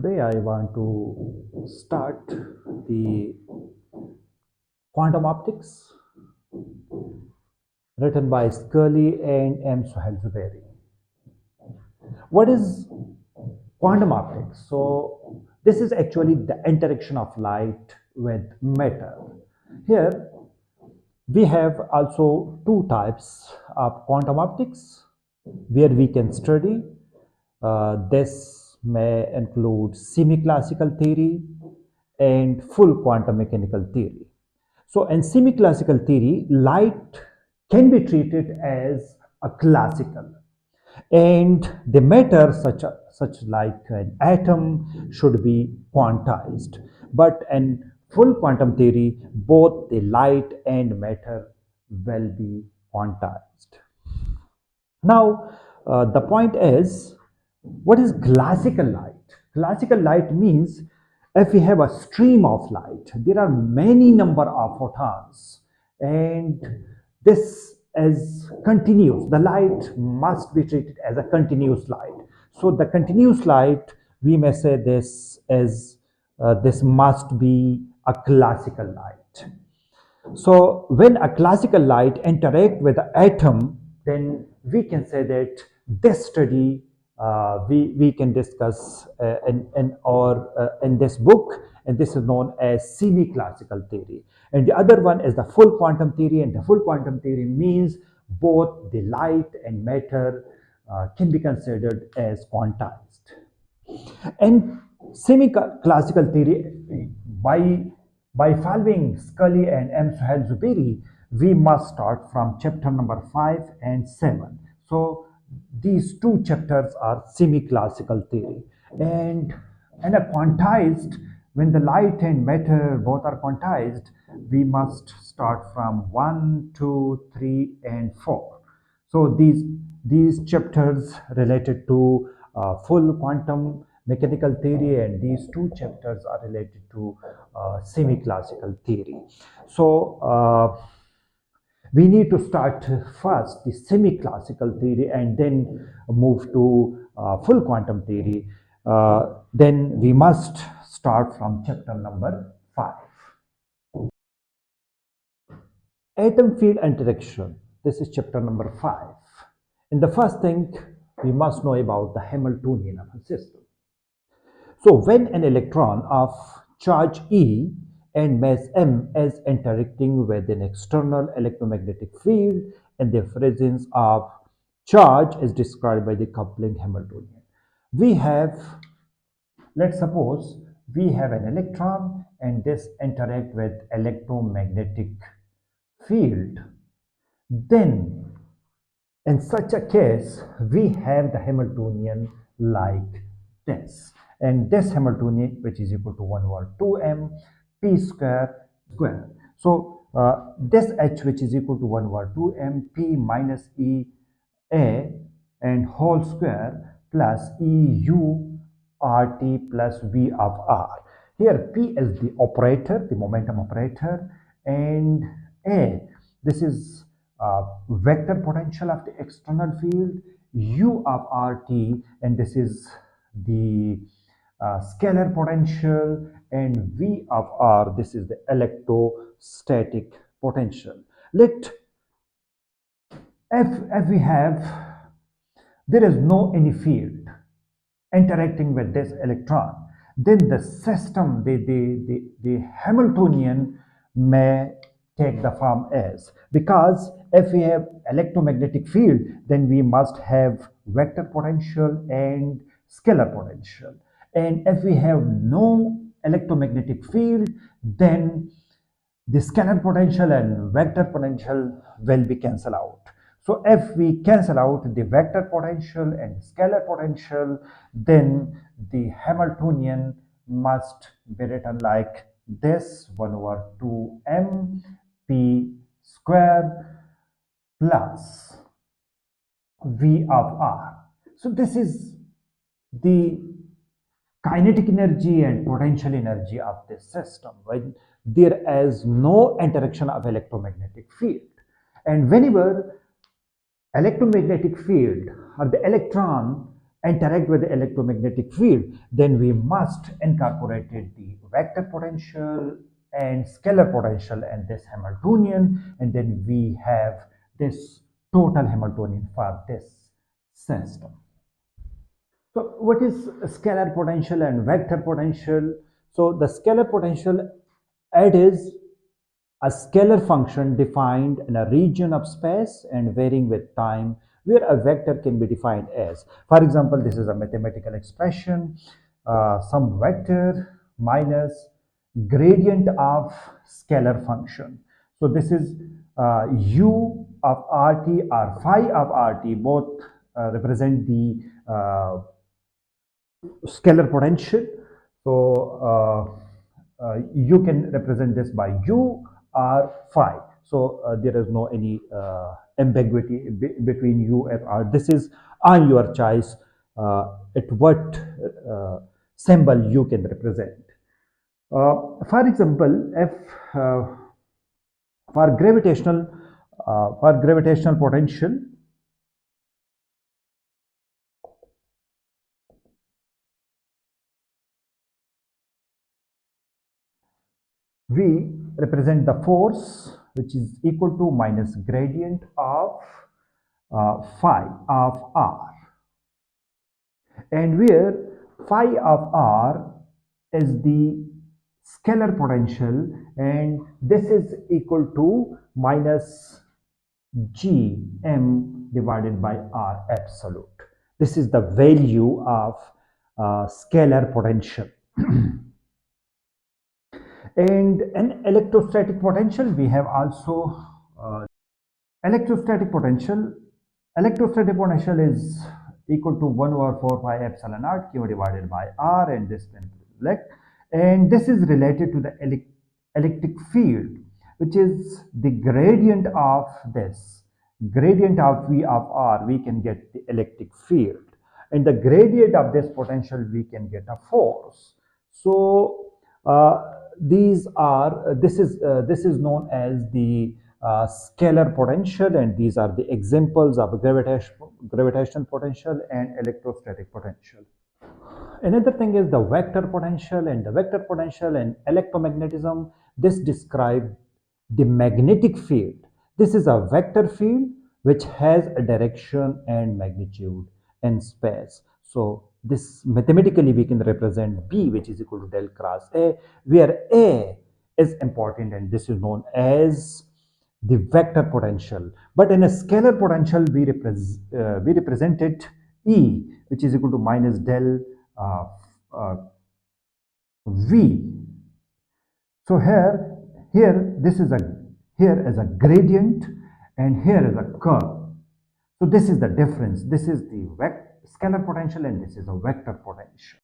Today I want to start the quantum optics written by Scully and M. Zubairy. What is quantum optics? So this is actually the interaction of light with matter. Here we have also two types of quantum optics where we can study. This may include semi-classical theory and full quantum mechanical theory. So in semi-classical theory, light can be treated as a classical, and the matter such like an atom should be quantized. But in full quantum theory, both the light and matter will be quantized. Now, the point is, what is classical light? Classical light means if we have a stream of light, there are many number of photons, and this is continuous. The light must be treated as a continuous light. So the continuous light, we may say this must be a classical light. So when a classical light interact with the atom, then we can say that this study we can discuss in this book, and this is known as semi-classical theory. And the other one is the full quantum theory, and the full quantum theory means both the light and matter can be considered as quantized. And semi-classical theory, by by following Scully and M. Zubairy, we must start from chapter number 5 and 7. So these two chapters are semi-classical theory. And a quantized, when the light and matter both are quantized, we must start from 1, 2, 3, and 4. So these chapters related to full quantum mechanical theory, and these two chapters are related to semi-classical theory. So we need to start first the semi-classical theory and then move to full quantum theory. Then we must start from chapter number 5. Atom field interaction. This is chapter number 5. And the first thing we must know about the Hamiltonian system. So when an electron of charge E and mass m is interacting with an external electromagnetic field, and the presence of charge is described by the coupling Hamiltonian. We have, let's suppose we have an electron and this interact with electromagnetic field. Then in such a case, we have the Hamiltonian like this. And this Hamiltonian, which is equal to 1 over 2m p square square. So this h, which is equal to 1 over 2m p minus e a and whole square plus eu rt plus v of r. Here p is the operator, the momentum operator, and a, this is vector potential of the external field, u of rt, and this is the scalar potential, and v of r, this is the electrostatic potential. If we have, there is no any field interacting with this electron, then the system, the Hamiltonian may take the form as, because if we have electromagnetic field, then we must have vector potential and scalar potential. And if we have no electromagnetic field, then the scalar potential and vector potential will be cancelled out. So if we cancel out the vector potential and scalar potential, then the Hamiltonian must be written like this: 1 over 2m p square plus v of r. So this is the kinetic energy and potential energy of this system when there is no interaction of electromagnetic field. And whenever electromagnetic field or the electron interact with the electromagnetic field, then we must incorporate the vector potential and scalar potential and this Hamiltonian, and then we have this total Hamiltonian for this system. So what is scalar potential and vector potential? So the scalar potential, it is a scalar function defined in a region of space and varying with time, where a vector can be defined as, for example, this is a mathematical expression, some vector minus gradient of scalar function. So this is u of rt or phi of rt, both represent the scalar potential. So you can represent this by u or phi. So there is no any ambiguity between u and r. This is on your choice at what symbol you can represent. For example, if for gravitational potential, we represent the force which is equal to minus gradient of phi of r, and where phi of r is the scalar potential, and this is equal to minus g m divided by r absolute. This is the value of scalar potential. And an electrostatic potential, we have also electrostatic potential. Electrostatic potential is equal to 1 over 4 pi epsilon naught q divided by r, and this can elect. And this is related to the electric field, which is the gradient of this. Gradient of V of r, we can get the electric field. And the gradient of this potential, we can get a force. So this is known as the scalar potential, and these are the examples of gravitational potential and electrostatic potential. Another thing is the vector potential, and the vector potential and electromagnetism. This describes the magnetic field. This is a vector field which has a direction and magnitude in space. So this mathematically we can represent B, which is equal to del cross A, where A is important, and this is known as the vector potential. But in a scalar potential, we represented E, which is equal to minus del uh, uh, V. So here is a gradient, and here is a curve. So this is the difference. This is the scalar potential, and this is a vector potential.